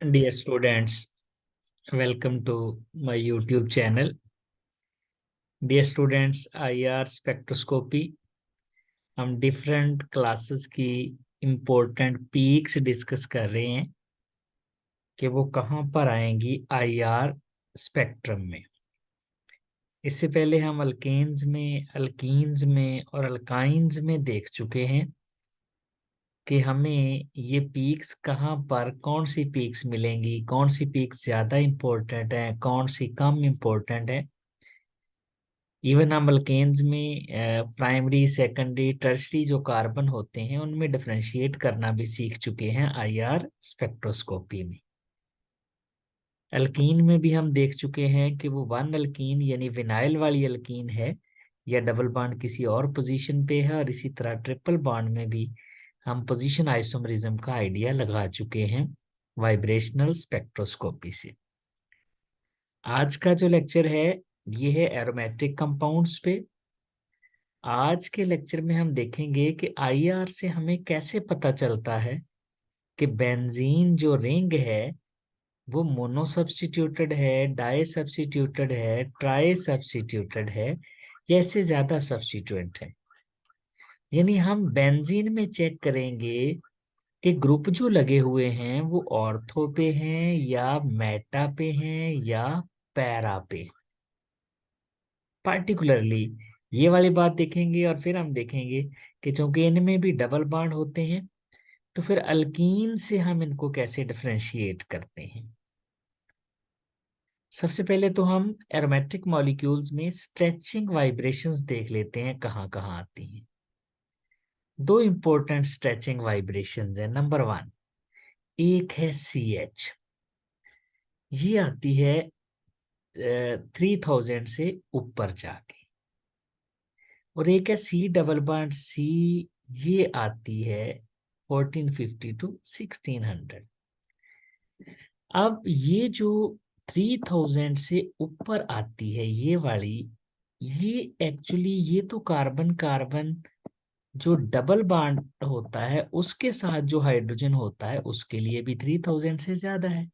Dear students, welcome to my YouTube channel. Dear students, IR spectroscopy हम different classes की important peaks discuss कर रहे हैं कि वो कहाँ पर आएंगी IR स्पेक्ट्रम में। इससे पहले हम अल्केन्स में, अल्कीन्स में और अल्काइंस में देख चुके हैं कि हमें ये पीक्स कहाँ पर, कौन सी पीक्स मिलेंगी, कौन सी पीक्स ज़्यादा इम्पोर्टेंट है, कौन सी कम इम्पोर्टेंट है। इवन हम अल्केन्स में प्राइमरी, सेकेंडरी, टर्शरी जो कार्बन होते हैं उनमें डिफरेंशिएट करना भी सीख चुके हैं IR स्पेक्ट्रोस्कोपी में। अल्कीन में भी हम देख चुके हैं कि वो वन अल्कीन यानी विनाइल वाली अल्कीन है या डबल बॉन्ड किसी और पोजीशन पे है, और इसी तरह ट्रिपल बॉन्ड में भी हम पोजीशन आइसोमरिज्म का आइडिया लगा चुके हैं वाइब्रेशनल स्पेक्ट्रोस्कोपी से। आज का जो लेक्चर है ये है एरोमेटिक कंपाउंड्स पे। आज के लेक्चर में हम देखेंगे कि IR से हमें कैसे पता चलता है कि बेंजीन जो रिंग है वो मोनो सब्स्टिट्यूटेड है, डाई सब्स्टिट्यूटेड है, ट्राई सब्स्टिट्यूटेड है या इससे ज्यादा सब्स्टिट्यूएंट है। यानी हम बेंजीन में चेक करेंगे कि ग्रुप जो लगे हुए हैं वो ऑर्थो पे हैं या मेटा पे हैं या पैरा पे। पार्टिकुलरली ये वाली बात देखेंगे और फिर हम देखेंगे कि चूंकि इनमें भी डबल बॉन्ड होते हैं तो फिर अल्कीन से हम इनको कैसे डिफरेंशिएट करते हैं। सबसे पहले तो हम एरोमेटिक मॉलिक्यूल्स में स्ट्रेचिंग वाइब्रेशंस देख लेते हैं कहाँ कहाँ आती हैं। दो इंपॉर्टेंट स्ट्रेचिंग वाइब्रेशंस है। नंबर वन, एक है CH, ये आती है 3000 से ऊपर जाके, और एक है C डबल बॉन्ड C, ये आती है 1450 टू 1600। अब ये जो 3000 से ऊपर आती है ये वाली, ये एक्चुअली ये तो कार्बन कार्बन जो डबल बॉन्ड होता है उसके साथ जो हाइड्रोजन होता है उसके लिए भी 3000 से ज्यादा है।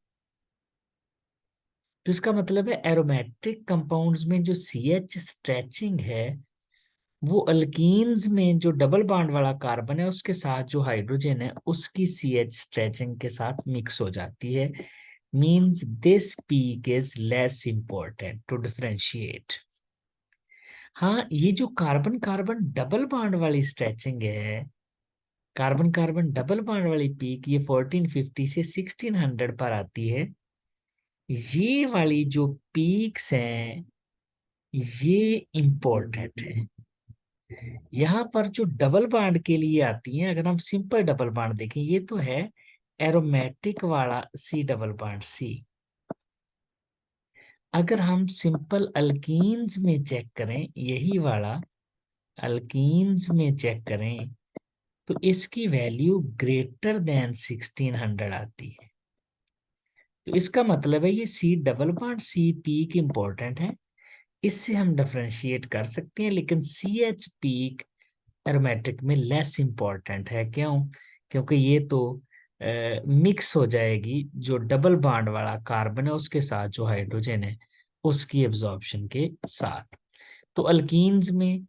तो इसका मतलब है एरोमेटिक कंपाउंड्स में जो CH स्ट्रेचिंग है वो अल्कीन्स में जो डबल बॉन्ड वाला कार्बन है उसके साथ जो हाइड्रोजन है उसकी CH स्ट्रेचिंग के साथ मिक्स हो जाती है। Means this peak is less important to differentiate. हाँ, ये जो कार्बन कार्बन डबल बॉन्ड वाली स्ट्रेचिंग है, कार्बन कार्बन डबल बॉन्ड वाली पीक, ये 1450 से 1600 पर आती है। ये वाली जो पीक्स हैं ये इंपॉर्टेंट है। यहाँ पर जो डबल बॉन्ड के लिए आती हैं, अगर हम सिंपल डबल बॉन्ड देखें, ये तो है एरोमेटिक वाला C डबल बॉन्ड C। अगर हम सिंपल अल्कीन्स में चेक करें, यही वाला अल्कीन्स में चेक करें तो इसकी वैल्यू ग्रेटर देन 1600 आती है। तो इसका मतलब है ये C double bond C peak important है, इससे हम डिफरेंशिएट कर सकते हैं, लेकिन CH पीक एरोमेटिक में लेस इंपॉर्टेंट है। क्यों? क्योंकि ये तो मिक्स हो जाएगी जो डबल बॉन्ड वाला कार्बन है उसके साथ जो हाइड्रोजन है उसकी एब्जॉर्प्शन के साथ। तो अल्कीन्स में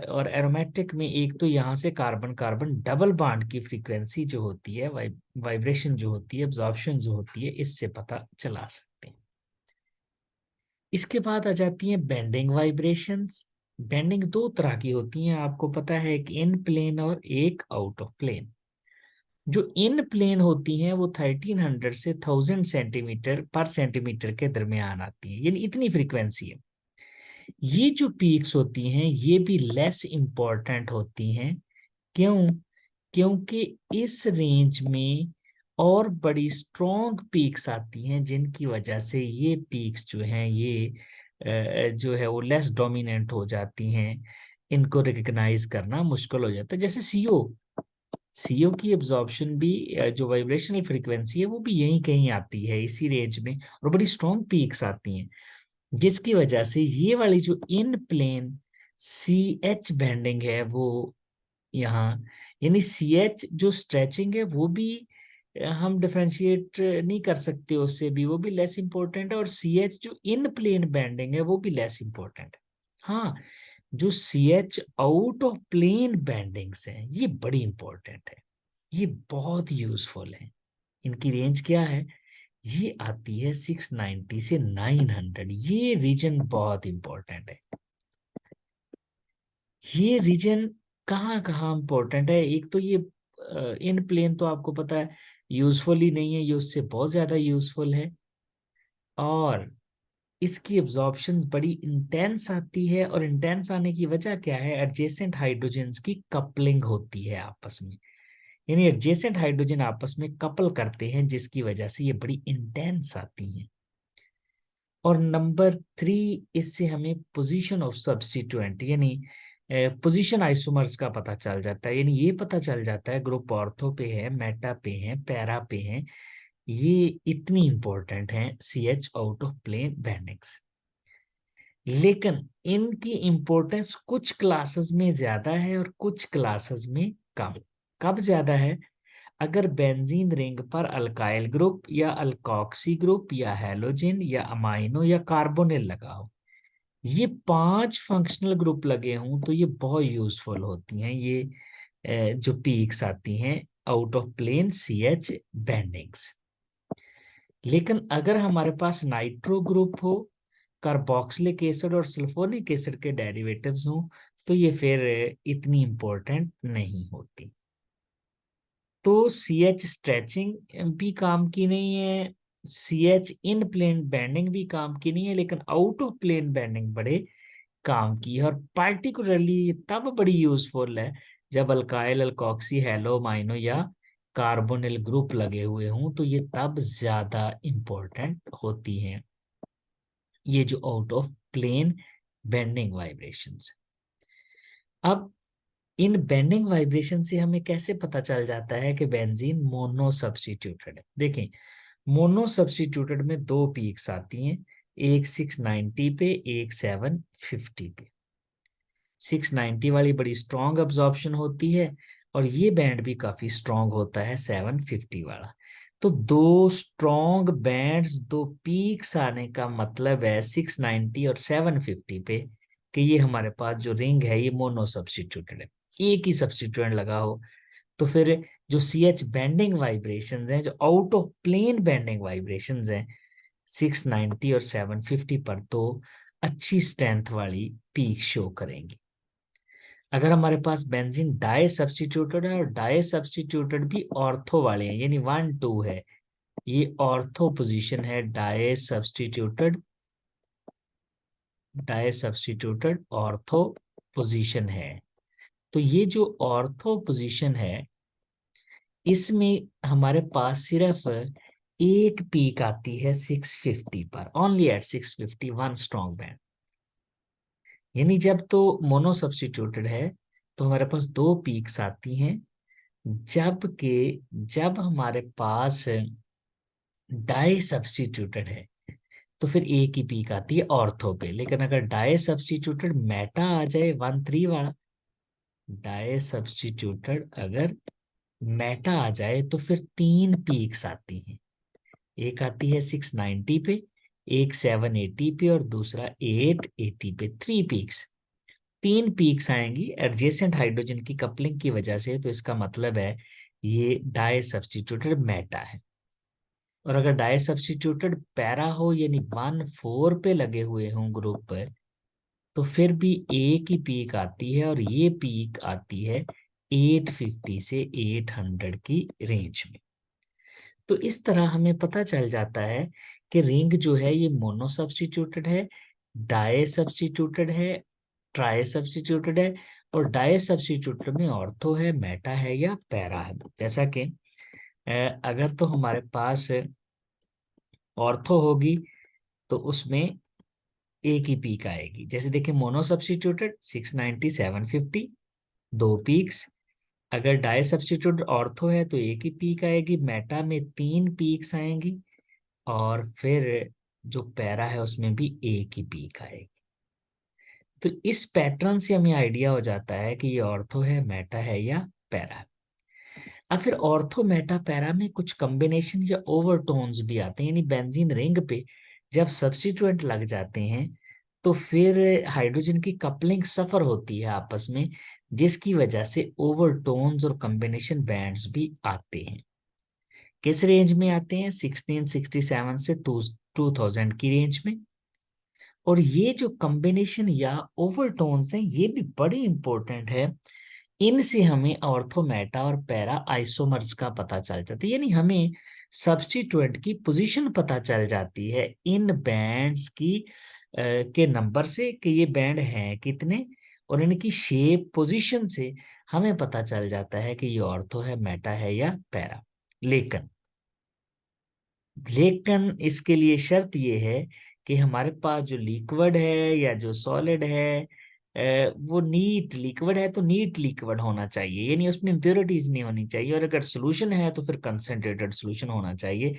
और एरोमेटिक में एक तो यहाँ से कार्बन कार्बन डबल बॉन्ड की फ्रीक्वेंसी जो होती है, वाइब्रेशन जो होती है, एब्जॉर्प्शन जो होती है, इससे पता चला सकते हैं। इसके बाद आ जाती हैं बेंडिंग वाइब्रेशंस। बेंडिंग दो तरह की होती हैं, आपको पता है, एक इन प्लेन और एक आउट ऑफ प्लेन। जो इन प्लेन होती हैं वो 1300 से 1000 सेंटीमीटर पर सेंटीमीटर के दरमियान आती हैं, यानी इतनी फ्रीक्वेंसी है। ये जो पीक्स होती हैं ये भी लेस इंपॉर्टेंट होती हैं। क्यों? क्योंकि इस रेंज में और बड़ी स्ट्रॉन्ग पीक्स आती हैं जिनकी वजह से ये पीक्स जो हैं ये जो है वो लेस डोमिनेंट हो जाती हैं, इनको रिकग्नाइज करना मुश्किल हो जाता है। जैसे सीओ की एब्जॉर्प्शन भी जो वाइब्रेशनल फ्रीक्वेंसी है वो भी यहीं कहीं आती है इसी रेंज में, और बड़ी स्ट्रॉन्ग पीक्स आती हैं, जिसकी वजह से ये वाली जो इन प्लेन CH बैंडिंग है वो यहाँ, यानी CH जो स्ट्रेचिंग है वो भी हम डिफरेंशिएट नहीं कर सकते उससे भी, वो भी लेस इंपॉर्टेंट है। और सी एच जो इन प्लेन बैंडिंग है वो भी लेस इंपॉर्टेंट है। हाँ, जो C H out of plane bendings हैं ये बड़ी इंपॉर्टेंट है, ये बहुत यूजफुल है। इनकी रेंज क्या है? ये आती है 690 से 900। ये रीजन बहुत इंपॉर्टेंट है। ये रीजन कहाँ कहाँ इंपॉर्टेंट है? एक तो ये इन प्लेन तो आपको पता है यूजफुल ही नहीं है, ये उससे बहुत ज्यादा यूजफुल है। और इसकी एब्जॉर्प्शन बड़ी इंटेंस आती है, और इंटेंस आने की वजह क्या है? एडजेसेंट हाइड्रोजन्स की कपलिंग होती है आपस में, यानी एडजेसेंट हाइड्रोजन आपस में कपल करते हैं, जिसकी वजह से ये बड़ी इंटेंस आती हैं। और नंबर 3, इससे हमें पोजीशन ऑफ सब्स्टिट्यूएंट यानी पोजीशन आइसोमर्स का पता चल जाता है। यानी ये पता चल जाता है ग्रुप ऑर्थो पे है, मेटा पे है, पैरा पे है। ये इतनी इंपॉर्टेंट है C H out of plane bendings. लेकिन इनकी इंपॉर्टेंस कुछ क्लासेस में ज्यादा है और कुछ क्लासेस में कम। कब ज्यादा है? अगर बेंजीन रिंग पर अल्काइल ग्रुप या अल्कोक्सी ग्रुप या हैलोजन या अमाइनो या कार्बोनिल लगा हो, ये 5 फंक्शनल ग्रुप लगे हों, तो ये बहुत यूजफुल होती हैं ये जो पीक्स आती हैं out of plane C H bendings. लेकिन अगर हमारे पास नाइट्रो ग्रुप हो, कार्बोक्सिलिक एसिड और सल्फोनिक एसिड के डेरिवेटिव्स हों, तो ये फिर इतनी इंपॉर्टेंट नहीं होती। तो सी एच स्ट्रेचिंग भी काम की नहीं है, C H in plane bending भी काम की नहीं है, लेकिन आउट ऑफ प्लेन बैंडिंग बड़े काम की है। और पार्टिकुलरली तब बड़ी यूजफुल है जब अल्काइल, अल्कोक्सी, हैलो, माइनो या कार्बोनिल ग्रुप लगे हुए हों, तो ये तब ज्यादा इंपॉर्टेंट होती हैं, ये जो out of plane bending vibrations. अब इन बेंडिंग वाइब्रेशन से हमें कैसे पता चल जाता है कि बेंजीन मोनो सब्स्टिट्यूटेड है? देखें, मोनो सब्स्टिट्यूटेड में 2 पीक्स आती हैं, एक 690 पे, एक 750 पे। 690 वाली बड़ी स्ट्रॉन्ग अब्जॉर्प्शन होती है, और ये बैंड भी काफी स्ट्रॉन्ग होता है 750 वाला। तो 2 स्ट्रॉन्ग बैंड्स, 2 पीक्स आने का मतलब है 690 और 750 पे कि ये हमारे पास जो रिंग है ये मोनो सब्स्टिट्यूटेड है, एक ही सब्स्टिट्यूएंट लगा हो। तो फिर जो सी एच बैंडिंग वाइब्रेशंस हैं, जो out of plane bending vibrations हैं 690 और 750 पर, तो अच्छी स्ट्रेंथ वाली पीक शो करेंगी। अगर हमारे पास बेंजीन डाई सब्स्टिट्यूटेड है, और डाई सब्स्टिट्यूटेड भी ऑर्थो वाले हैं, यानी 1 2 है, ये ऑर्थो पोजीशन है, डाई सब्स्टिट्यूटेड ऑर्थो पोजीशन है। तो ये जो ऑर्थो पोजीशन है, इसमें हमारे पास सिर्फ एक पीक आती है 650 पर, ओनली एट 650, 1 स्ट्रॉन्ग बैंड। यानी जब तो मोनो सब्स्टिट्यूटेड है तो हमारे पास 2 पीक्स आती हैं, जबकि जब हमारे पास डाई सब्स्टिट्यूटेड है तो फिर एक ही पीक आती है ऑर्थो पे। लेकिन अगर डाई सब्स्टिट्यूटेड मेटा आ जाए 1 3 वाला, डाई सब्स्टिट्यूटेड अगर मेटा आ जाए तो फिर 3 पीक्स आती हैं, एक आती है 690 पे, एक 780 पे और दूसरा 880 पे। 3 पीक्स, 3 पीक्स आएंगी एडजेसेंट हाइड्रोजन की कपलिंग की वजह से। तो इसका मतलब है ये डाई सब्स्टिट्यूटेड मेटा है। और अगर डाई सब्स्टिट्यूटेड पैरा हो, यानी 1 4 पे लगे हुए हों ग्रुप पर, तो फिर भी एक ही पीक आती है, और ये पीक आती है 850 से 800 की रेंज में। तो इस तरह हमें पता चल जाता है कि रिंग जो है ये मोनो सब्स्टिट्यूटेड है, डाई सब्स्टिट्यूटेड है, ट्राई सब्स्टिट्यूटेड है, और डाई सब्स्टिट्यूटेड में ऑर्थो है, मेटा है या पैरा है। जैसा कि अगर तो हमारे पास ऑर्थो होगी तो उसमें एक ही पीक आएगी। जैसे देखिए मोनो सब्स्टिट्यूटेड 690 750, 2 पीक्स। अगर डाई सब्स्टिट्यूटेड ऑर्थो है तो एक ही पीक आएगी। मेटा में 3 पीक्स आएंगी, और फिर जो पैरा है उसमें भी एक ही पीक आएगी। तो इस पैटर्न से हमें आइडिया हो जाता है कि ये ऑर्थो है, मेटा है या पैरा है। अब फिर ऑर्थो मेटा पैरा में कुछ कॉम्बिनेशन या ओवरटोन्स भी आते हैं, यानी बेंजीन रिंग पे जब सब्स्टिट्यूएंट लग जाते हैं तो फिर हाइड्रोजन की कपलिंग सफर होती है आपस में, जिसकी वजह से ओवरटोन्स और कॉम्बिनेशन बैंड्स भी आते हैं। किस रेंज में आते हैं? 1667 से 2000 की रेंज में। और ये जो कॉम्बिनेशन या ओवरटोन्स हैं ये भी बड़े इंपॉर्टेंट है। इनसे हमें ऑर्थोमेटा और पैरा आइसोमर्स का पता चल जाता है, यानी हमें सब्स्टिट्यूएंट की पोजीशन पता चल जाती है इन बैंड्स की के नंबर से कि ये बैंड हैं कितने, और इनकी शेप पोजीशन से हमें पता चल जाता है कि ये ऑर्थो है, मेटा है या पैरा। लेकिन लेकिन इसके लिए शर्त ये है कि हमारे पास जो लिक्विड है या जो सॉलिड है वो नीट लिक्विड है तो नीट लिक्विड होना चाहिए, यानी उसमें इम्प्योरिटीज नहीं होनी चाहिए। और अगर सोल्यूशन है तो फिर कंसंट्रेटेड सोल्यूशन होना चाहिए।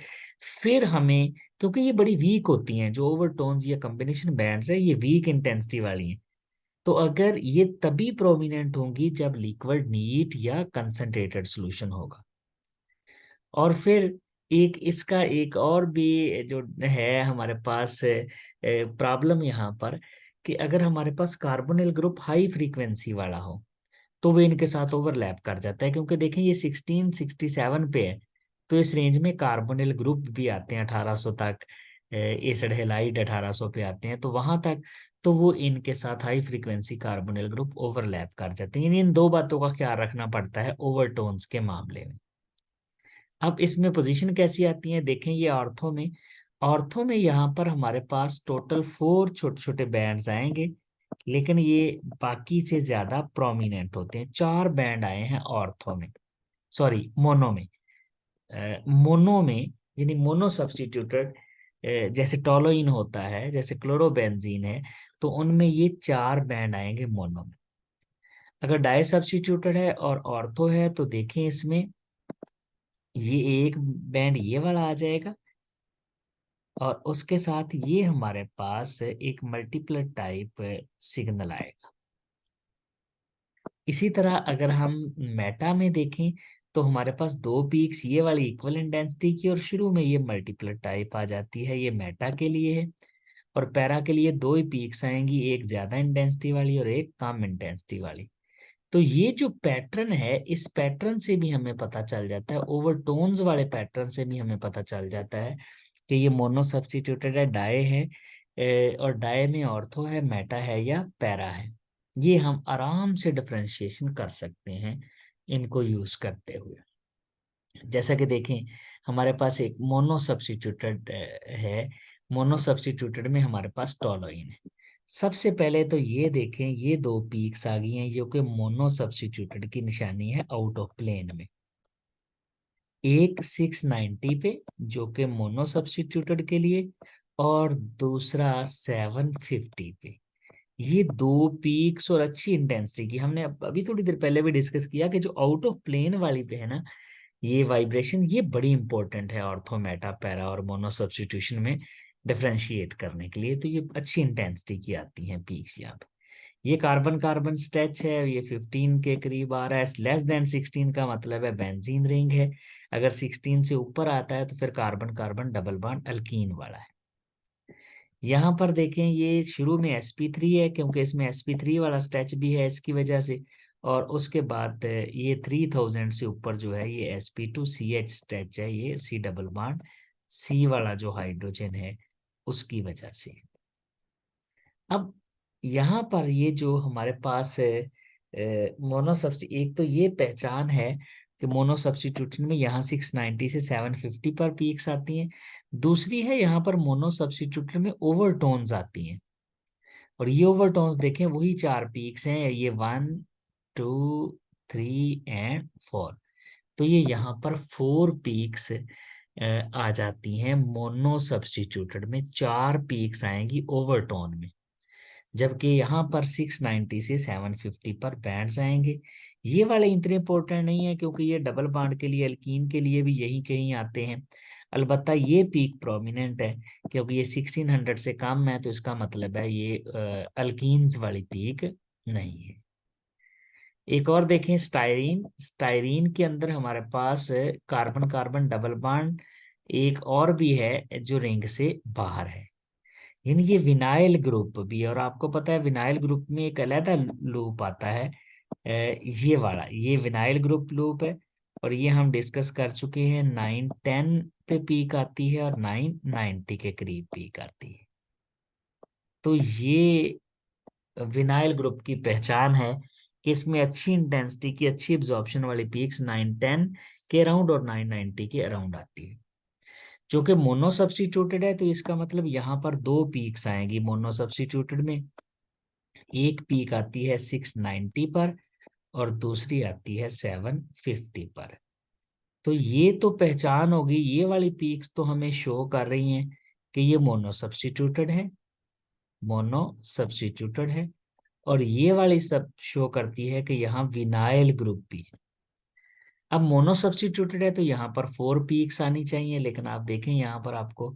फिर हमें, क्योंकि ये बड़ी वीक होती हैं जो ओवरटोन्स या कॉम्बिनेशन बैंड्स है, ये वीक इंटेंसिटी वाली हैं, तो अगर ये तभी प्रोमिनेंट होंगी जब लिक्विड नीट या कंसंट्रेटेड सोल्यूशन होगा। और फिर एक इसका एक और भी जो है हमारे पास प्रॉब्लम यहाँ पर, कि अगर हमारे पास कार्बोनिल ग्रुप हाई फ्रीक्वेंसी वाला हो तो वो इनके साथ ओवरलैप कर जाता है, क्योंकि देखें ये 1667 पे है, तो इस रेंज में कार्बोनिल ग्रुप भी आते हैं 1800 तक। एसिड हैलाइड 1800 पे आते हैं, तो वहां तक तो वो इनके साथ high frequency carbonyl group overlap कर जाते हैं। यानी इन दो बातों का ख्याल रखना पड़ता है ओवरटोन्स के मामले में। अब इसमें पोजीशन कैसी आती है देखें, ये ऑर्थो में यहाँ पर हमारे पास टोटल 4 छोटे छोटे बैंड्स आएंगे, लेकिन ये बाकी से ज्यादा प्रोमिनेंट होते हैं। 4 बैंड आए हैं ऑर्थो में, सॉरी मोनो में। मोनो में यानी मोनो सब्स्टिट्यूटेड, जैसे टोलोइन होता है, जैसे क्लोरोबेंजीन है, तो उनमें ये 4 बैंड आएंगे मोनो में। अगर डाई सब्स्टिट्यूटेड है और ऑर्थो है तो देखें इसमें ये एक बैंड ये वाला आ जाएगा, और उसके साथ ये हमारे पास एक मल्टीप्ल टाइप सिग्नल आएगा। इसी तरह अगर हम मेटा में देखें तो हमारे पास 2 पीक्स ये वाली इक्वल इंटेंसिटी की, और शुरू में ये मल्टीप्ल टाइप आ जाती है, ये मेटा के लिए है। और पैरा के लिए 2 ही पीक्स आएंगी, एक ज्यादा इंटेंसिटी वाली और एक कम इंटेंसिटी वाली। तो ये जो पैटर्न है, इस पैटर्न से भी हमें पता चल जाता है, ओवरटोन्स वाले पैटर्न से भी हमें पता चल जाता है कि ये मोनो सब्स्टिट्यूटेड है, डाई है, और डाई में ऑर्थो है, मेटा है या पैरा है। ये हम आराम से डिफरेंशिएशन कर सकते हैं इनको यूज करते हुए। जैसा कि देखें हमारे पास एक मोनो सब्स्टिट्यूटेड है, मोनो सब्स्टिट्यूटेड में हमारे पास टोलोइन है। सबसे पहले तो ये देखें, ये 2 पीक्स आ गई हैं जो कि मोनो सब्स्टिट्यूटेड की निशानी है आउट ऑफ प्लेन में। एक 690 पे जो कि मोनो सब्स्टिट्यूटेड के लिए, और दूसरा 750 पे। ये 2 पीक्स और अच्छी इंटेंसिटी की, हमने अभी थोड़ी देर पहले भी डिस्कस किया कि जो आउट ऑफ प्लेन वाली पे है ना, ये वाइब्रेशन ये बड़ी इंपॉर्टेंट है ऑर्थो मेटा पैरा और मोनो सब्स्टिट्यूशन में डिफरेंशिएट करने के लिए। तो ये अच्छी इंटेंसिटी की आती हैं पीक्स यहाँ पे। ये कार्बन कार्बन स्ट्रेच है, ये 15 के करीब आ रहा है। लेस देन 16 का मतलब है बेंजीन रिंग है। अगर 16 से ऊपर आता है तो फिर carbon carbon double bond alkyne वाला है। यहाँ पर देखें ये शुरू में sp3 है, क्योंकि इसमें sp3 वाला स्ट्रेच भी है इसकी वजह से। और उसके बाद ये 3000 से ऊपर जो है ये sp2ch स्ट्रेच है, ये c डबल बॉन्ड c वाला जो हाइड्रोजन है उसकी वजह से। अब यहाँ पर ये जो हमारे पास मोनो एक तो ये पहचान है कि मोनो सब्स्टिट्यूशन में यहाँ 690 से 750 पर पीक्स आती हैं। दूसरी है यहाँ पर मोनो सब्स्टिट्यूशन में ओवरटोन्स आती हैं, और ये ओवरटोन्स देखें वही 4 पीक्स हैं, ये 1 2 3 एंड 4। तो ये यहाँ पर 4 पीक्स आ जाती हैं मोनो सब्स्टिट्यूटेड में, 4 पीक्स आएंगी ओवरटोन में, जबकि यहाँ पर 690 से 750 पर बैंड्स आएंगे। ये वाले इतने इंपॉर्टेंट नहीं है क्योंकि ये डबल बॉन्ड के लिए, अल्कीन के लिए भी यही कहीं आते हैं। अलबत्ता ये पीक प्रोमिनेंट है क्योंकि ये 1600 से कम है, तो इसका मतलब है ये अल्कीन्स वाली पीक नहीं है। एक और देखें, स्टायरीन। स्टायरीन के अंदर हमारे पास कार्बन कार्बन डबल बॉन्ड एक और भी है जो रिंग से बाहर है, यानी ये विनाइल ग्रुप भी। और आपको पता है विनाइल ग्रुप में एक अलग लूप आता है, ये वाला, ये विनाइल ग्रुप लूप है। और ये हम डिस्कस कर चुके हैं, 910 पे पीक आती है और 990 के करीब पीक आती है। तो ये विनाइल ग्रुप की पहचान है कि इसमें अच्छी इंटेंसिटी की, अच्छी एब्जॉर्प्शन वाली पीक्स 910 के अराउंड और 990 के अराउंड आती है। जो कि मोनो सब्स्टिट्यूटेड है, तो इसका मतलब यहाँ पर दो पीक्स आएंगी मोनो सब्स्टिट्यूटेड में। एक पीक आती है 690 पर और दूसरी आती है 750 पर। तो ये तो पहचान होगी, ये वाली पीक्स तो हमें शो कर रही हैं कि ये मोनो सब्स्टिट्यूटेड है, मोनो सब्स्टिट्यूटेड है। और ये वाली सब शो करती है कि यहाँ विनाइल ग्रुप भी है। अब मोनो सब्स्टिट्यूटेड है तो यहाँ पर 4 पीक्स आनी चाहिए, लेकिन आप देखें यहाँ पर आपको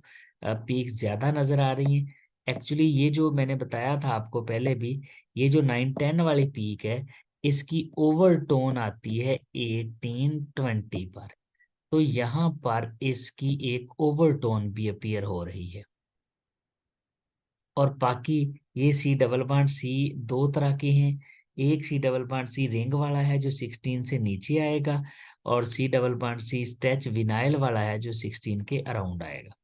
पीक्स ज्यादा नजर आ रही हैं। एक्चुअली ये जो मैंने बताया था आपको पहले भी, ये जो 910 वाली पीक है, इसकी ओवरटोन आती है 1820 पर। तो यहाँ पर इसकी एक ओवरटोन भी अपीयर हो रही है। और बाकी ये सी डबल बॉन्ड सी दो तरह के हैं। एक C double bond C ring वाला है जो 16 से नीचे आएगा, और C double bond C stretch vinyl वाला है जो 16 के अराउंड आएगा।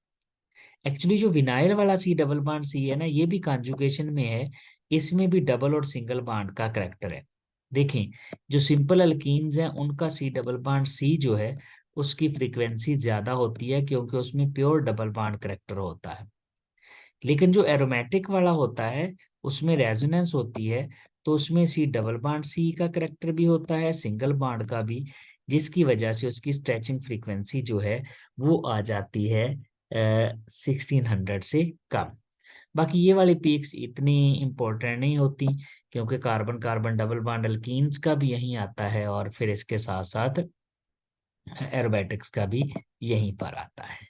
एक्चुअली जो विनाइल वाला सी डबल बॉन्ड सी है ना, ये भी कॉन्जुगेशन में है। इसमें भी डबल और सिंगल बॉन्ड का करेक्टर है। देखें, जो सिंपल अल्कीन्स हैं उनका सी डबल बॉन्ड सी जो है उसकी फ्रीक्वेंसी ज्यादा होती है, क्योंकि उसमें प्योर डबल बॉन्ड करेक्टर होता है। लेकिन जो एरोमेटिक वाला होता है उसमें रेजोनेंस होती है, तो उसमें सी डबल बॉन्ड सी का करेक्टर भी होता है, सिंगल बॉन्ड का भी, जिसकी वजह से उसकी स्ट्रेचिंग फ्रीक्वेंसी जो है वो आ जाती है 1600 से कम। बाकी ये वाली पीक्स इतनी इम्पोर्टेंट नहीं होती, क्योंकि carbon carbon double bond alkenes का भी यहीं आता है, और फिर इसके साथ साथ एरोमेटिक्स का भी यहीं पर आता है।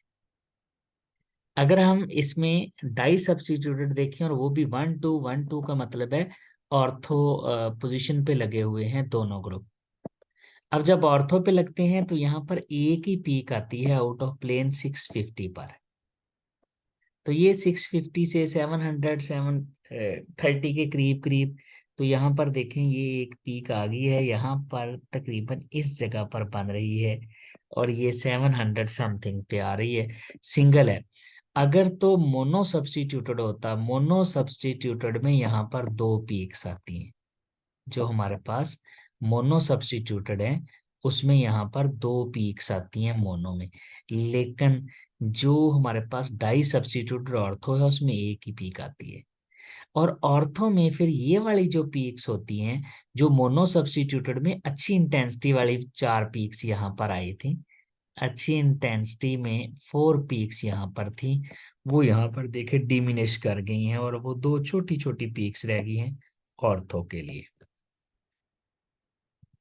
अगर हम इसमें डाई सब्स्टिट्यूटेड देखें, और वो भी 1 2 1 2 का मतलब है ऑर्थो पोजीशन पे लगे हुए हैं दोनों ग्रुप। अब जब ऑर्थो पे लगते हैं तो यहाँ पर एक ही पीक आती है आउट ऑफ प्लेन 650 पर। तो ये 650 से 700 730 के करीब करीब, तो यहाँ पर देखें ये एक पीक आ गई है यहाँ पर, तकरीबन इस जगह पर बन रही है, और ये 700 समथिंग पे आ रही है, सिंगल है। अगर तो मोनो सब्स्टिट्यूटेड होता, मोनो सब्स्टिट्यूटेड में यहाँ पर दो पीक्स आती हैं। जो हमारे पास मोनो सब्स्टिट्यूटेड है उसमें यहाँ पर दो पीक्स आती हैं मोनो में। लेकिन जो हमारे पास डाई सब्स्टिट्यूटेड ऑर्थो है उसमें एक ही पीक आती है। और ऑर्थो में फिर ये वाली जो पीक्स होती हैं, जो मोनो सब्स्टिट्यूटेड में अच्छी इंटेंसिटी वाली 4 पीक्स यहाँ पर आई थी, अच्छी इंटेंसिटी में 4 पीक्स यहाँ पर थी, वो यहाँ पर देखे डिमिनिश कर गई हैं, और वो दो छोटी छोटी पीक्स रह गई हैं ऑर्थो के लिए।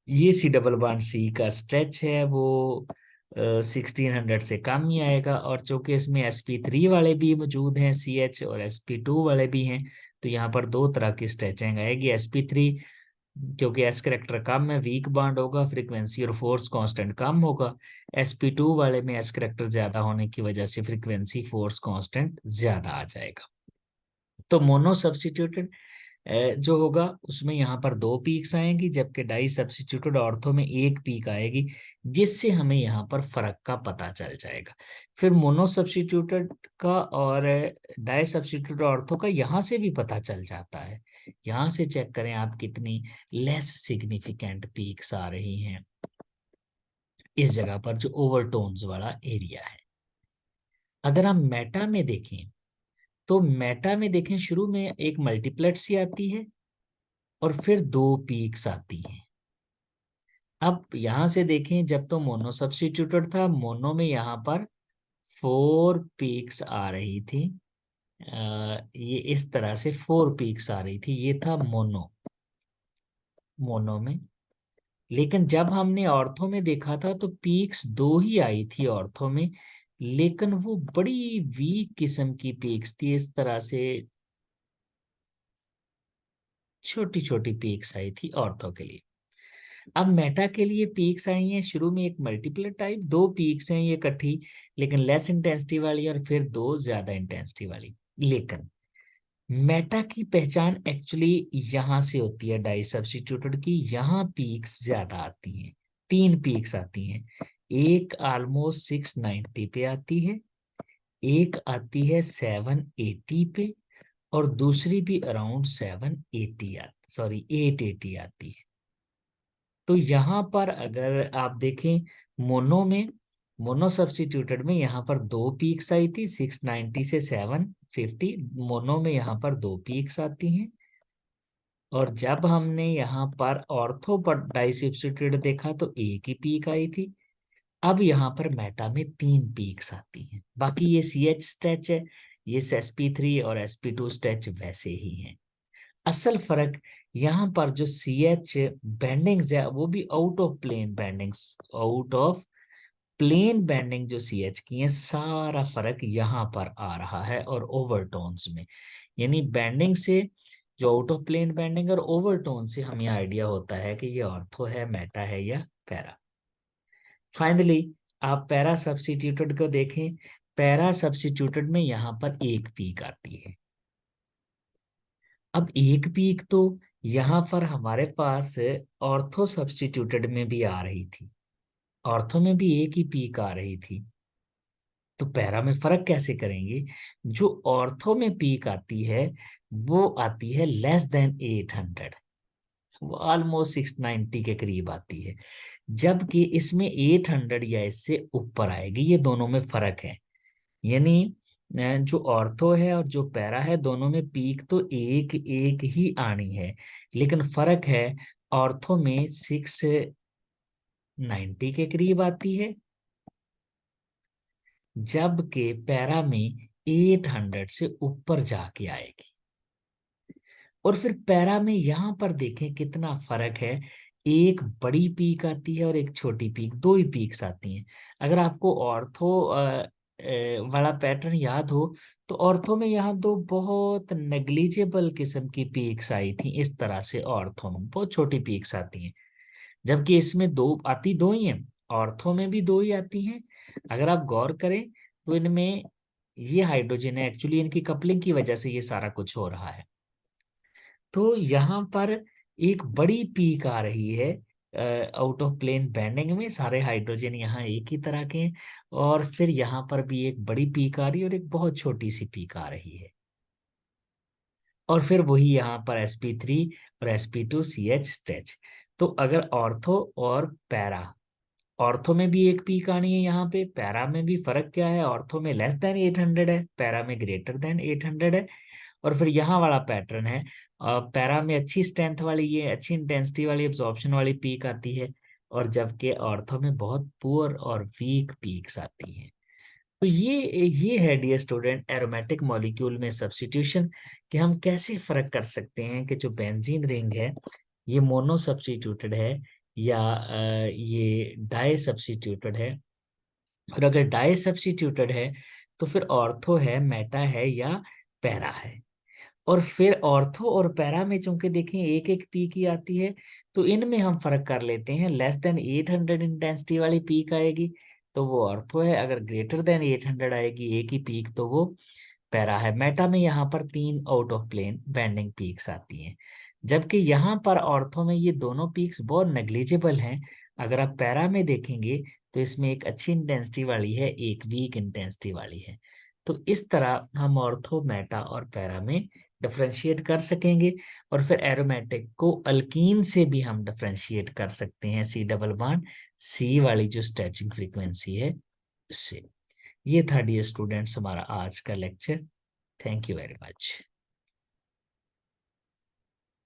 ये सी डबल बॉन्ड सी का स्ट्रेच है वो 1600 से कम ही आएगा। और चूंकि इसमें sp3 वाले भी मौजूद हैं, CH, और sp2 वाले भी हैं, तो यहाँ पर दो तरह की स्ट्रेचिंग आएगी। sp3 क्योंकि एस करेक्टर कम है, वीक बॉन्ड होगा, फ्रीक्वेंसी और फोर्स कांस्टेंट कम होगा। sp2 वाले में एस करेक्टर ज्यादा होने की वजह से फ्रीक्वेंसी फोर्स कांस्टेंट ज्यादा आ जाएगा। तो मोनो सब्स्टिट्यूटेड जो होगा उसमें यहाँ पर दो पीक्स आएंगी, जबकि डाई सब्स्टिट्यूटेड ऑर्थो में एक पीक आएगी, जिससे हमें यहाँ पर फर्क का पता चल जाएगा। फिर मोनो सब्स्टिट्यूटेड का और डाई सब्स्टिट्यूटेड ऑर्थो का यहाँ से भी पता चल जाता है। यहाँ से चेक करें आप कितनी लेस सिग्निफिकेंट पीक्स आ रही हैं इस जगह पर, जो ओवरटोन्स वाला एरिया है। अगर हम मेटा में देखें, तो मेटा में देखें शुरू में एक मल्टीप्लेट सी आती है और फिर दो पीक्स आती हैं। अब यहां से देखें, जब तो मोनो सब्स्टिट्यूटेड था, मोनो में यहाँ पर 4 पीक्स आ रही थी। ये इस तरह से 4 पीक्स आ रही थी, ये था मोनो, मोनो में। लेकिन जब हमने ऑर्थो में देखा था तो पीक्स दो ही आई थी ऑर्थो में, लेकिन वो बड़ी वीक किस्म की पीक्स थी, इस तरह से छोटी छोटी पीक्स आई थी ऑर्थो के लिए। अब मेटा के लिए पीक्स आई हैं शुरू में, एक मल्टीप्लर टाइप, दो पीक्स हैं ये इकट्ठी, लेकिन लेस इंटेंसिटी वाली, और फिर दो ज्यादा इंटेंसिटी वाली। लेकिन मेटा की पहचान एक्चुअली यहाँ से होती है डाई सब्स्टिट्यूटेड की, यहाँ पीक्स ज्यादा आती हैं, तीन पीक्स आती हैं। एक ऑलमोस्ट 690 पे आती है, एक आती है 780 पे, और दूसरी भी अराउंड 780 आती, सॉरी 880 आती है। तो यहाँ पर अगर आप देखें मोनो में, मोनो सब्स्टिट्यूटेड में यहाँ पर दो पीक्स आई थी 690 से 750, मोनो में यहाँ पर दो पीक्स आती हैं। और जब हमने यहाँ पर ऑर्थो पर डाई सब्स्टिट्यूटेड देखा तो एक ही पीक आई थी। अब यहाँ पर मेटा में तीन पीक्स आती हैं। बाकी ये CH स्ट्रेच है, ये SP3 और SP2 स्ट्रेच वैसे ही हैं। असल फर्क यहाँ पर जो CH बेंडिंग्स है वो भी out of plane bendings, out of plane bending जो CH की है, सारा फर्क यहाँ पर आ रहा है। और ओवरटोन्स में, यानी बेंडिंग से, जो आउट ऑफ प्लेन बेंडिंग और ओवरटोन से हमें आइडिया होता है कि ये ऑर्थो है, मेटा है या पैरा। फाइनली आप पैरा सब्स्टिट्यूटेड को देखें, पैरा सब्स्टिट्यूटेड में यहाँ पर एक पीक आती है। अब एक पीक तो यहाँ पर हमारे पास ऑर्थो सब्स्टिट्यूटेड में भी आ रही थी, ऑर्थो में भी एक ही पीक आ रही थी। तो पैरा में फर्क कैसे करेंगे? जो ऑर्थो में पीक आती है वो आती है लेस देन 800, वो ऑलमोस्ट 690 के करीब आती है, जबकि इसमें 800 या इससे ऊपर आएगी। ये दोनों में फर्क है, यानी जो ऑर्थो है और जो पैरा है दोनों में पीक तो एक एक ही आनी है, लेकिन फर्क है, ऑर्थो में 690 के करीब आती है, जबकि पैरा में 800 से ऊपर जाके आएगी। और फिर पैरा में यहाँ पर देखें कितना फर्क है, एक बड़ी पीक आती है और एक छोटी पीक, दो ही पीक्स आती हैं। अगर आपको ऑर्थो वाला पैटर्न याद हो तो ऑर्थो में यहाँ दो बहुत नेग्लिजिबल किस्म की पीक्स आई थी, इस तरह से ऑर्थो में बहुत छोटी पीक्स आती हैं, जबकि इसमें दो ही हैं, ऑर्थो में भी दो ही आती हैं। अगर आप गौर करें तो इनमें ये हाइड्रोजन है, एक्चुअली इनकी कपलिंग की वजह से ये सारा कुछ हो रहा है। तो यहाँ पर एक बड़ी पीक आ रही है आउट ऑफ प्लेन बैंडिंग में, सारे हाइड्रोजन यहाँ एक ही तरह के हैं, और फिर यहाँ पर भी एक बड़ी पीक आ रही है और एक बहुत छोटी सी पीक आ रही है। और फिर वही यहाँ पर sp3 और sp2 CH स्ट्रेच। तो अगर ऑर्थो और पैरा, ऑर्थो में भी एक पीक आनी है यहाँ पे, पैरा में भी फर्क क्या है, ऑर्थो में लेस देन 800 है, पैरा में ग्रेटर देन 800 है। और फिर यहाँ वाला पैटर्न है, पैरा में अच्छी स्ट्रेंथ वाली, ये अच्छी इंटेंसिटी वाली एब्जॉर्प्शन वाली पीक आती है, और जबकि ऑर्थो में बहुत पुअर और वीक पीक्स आती हैं। तो ये है डियर स्टूडेंट एरोमेटिक मॉलिक्यूल में सब्स्टिट्यूशन, कि हम कैसे फर्क कर सकते हैं कि जो बेंजीन रिंग है ये मोनो सब्स्टिट्यूटेड है या ये डाई सब्स्टिट्यूटेड है। और अगर डाई सब्स्टिट्यूटेड है तो फिर ऑर्थो है, मेटा है या पैरा है। और फिर ऑर्थो और पैरा में चूंकि देखें एक एक पीक ही आती है, तो इनमें हम फर्क कर लेते हैं, लेस देन 800 इंटेंसिटी वाली पीक आएगी तो वो ऑर्थो है, अगर ग्रेटर देन 800 आएगी एक ही पीक तो वो पैरा है। मेटा में यहाँ पर तीन out of plane bending peaks आती हैं, जबकि यहाँ पर ऑर्थो में ये दोनों पीक्स बहुत नेग्लिजिबल हैं। अगर आप पैरा में देखेंगे तो इसमें एक अच्छी इंटेंसिटी वाली है, एक वीक इंटेंसिटी वाली है। तो इस तरह हम ऑर्थो, मेटा और पैरा में डिफरेंशिएट कर सकेंगे। और फिर एरोमेटिक को अल्कीन से भी हम डिफरेंशिएट कर सकते हैं, C डबल बॉन्ड C वाली जो स्ट्रेचिंग फ्रीक्वेंसी है उससे। ये था डियर स्टूडेंट्स हमारा आज का lecture. Thank you very much.